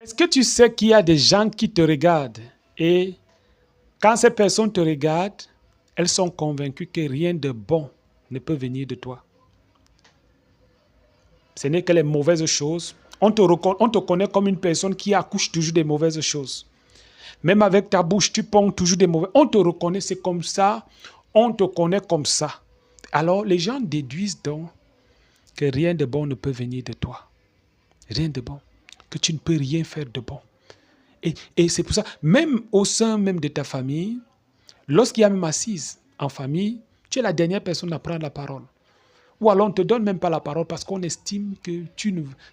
Est-ce que tu sais qu'il y a des gens qui te regardent et quand ces personnes te regardent, elles sont convaincues que rien de bon ne peut venir de toi. Ce n'est que les mauvaises choses. On te connaît comme une personne qui accouche toujours des mauvaises choses. Même avec ta bouche, tu ponds toujours des mauvaises. On te reconnaît, c'est comme ça. On te connaît comme ça. Alors, les gens déduisent donc que rien de bon ne peut venir de toi. Rien de bon. Que tu ne peux rien faire de bon. Et c'est pour ça, même au sein même de ta famille, lorsqu'il y a même assise en famille, tu es la dernière personne à prendre la parole. Ou alors on ne te donne même pas la parole parce qu'on estime que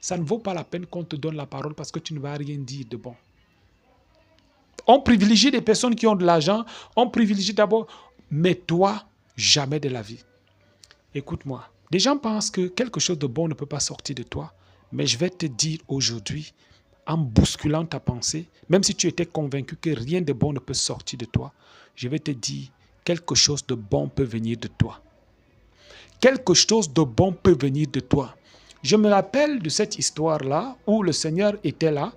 ça ne vaut pas la peine qu'on te donne la parole parce que tu ne vas rien dire de bon. On privilégie des personnes qui ont de l'argent, on privilégie d'abord, mais toi, jamais de la vie. Écoute-moi, des gens pensent que quelque chose de bon ne peut pas sortir de toi, mais je vais te dire aujourd'hui, en bousculant ta pensée, même si tu étais convaincu que rien de bon ne peut sortir de toi, je vais te dire, quelque chose de bon peut venir de toi. Quelque chose de bon peut venir de toi. Je me rappelle de cette histoire-là où le Seigneur était là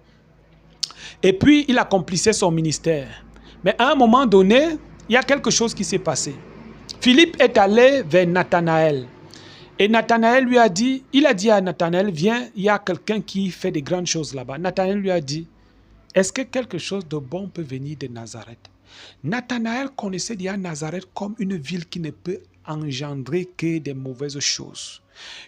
et puis il accomplissait son ministère. Mais à un moment donné, il y a quelque chose qui s'est passé. Philippe est allé vers Nathanaël. Et Nathanaël lui a dit, il a dit à Nathanaël, viens, il y a quelqu'un qui fait de grandes choses là-bas. Nathanaël lui a dit, est-ce que quelque chose de bon peut venir de Nazareth? Nathanaël connaissait déjà Nazareth comme une ville qui ne peut engendrer que des mauvaises choses.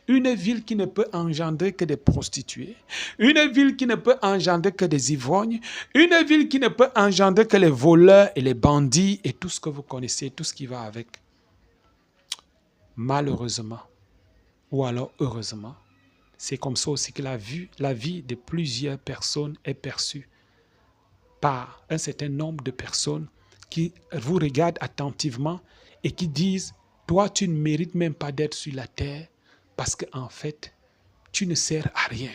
Une ville qui ne peut engendrer que des prostituées. Une ville qui ne peut engendrer que des ivrognes. Une ville qui ne peut engendrer que les voleurs et les bandits et tout ce que vous connaissez, tout ce qui va avec. Malheureusement, ou alors heureusement, c'est comme ça aussi que la vie de plusieurs personnes est perçue par un certain nombre de personnes qui vous regardent attentivement et qui disent, toi, tu ne mérites même pas d'être sur la terre parce qu'en fait, tu ne sers à rien.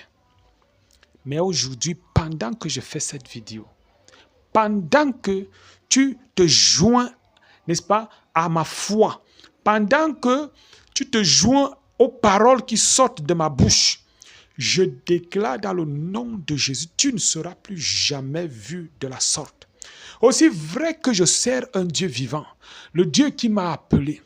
Mais aujourd'hui, pendant que je fais cette vidéo, pendant que tu te joins, n'est-ce pas, à ma foi, pendant que tu te joins aux paroles qui sortent de ma bouche, je déclare dans le nom de Jésus, tu ne seras plus jamais vu de la sorte. Aussi vrai que je sers un Dieu vivant, le Dieu qui m'a appelé.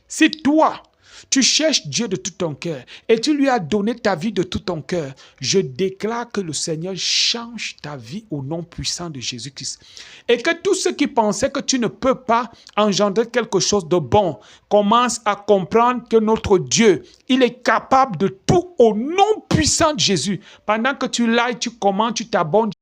Si toi, tu cherches Dieu de tout ton cœur et tu lui as donné ta vie de tout ton cœur, je déclare que le Seigneur change ta vie au nom puissant de Jésus-Christ. Et que tous ceux qui pensaient que tu ne peux pas engendrer quelque chose de bon commencent à comprendre que notre Dieu, il est capable de tout au nom puissant de Jésus. Pendant que tu l'aies, tu commences, tu t'abonnes.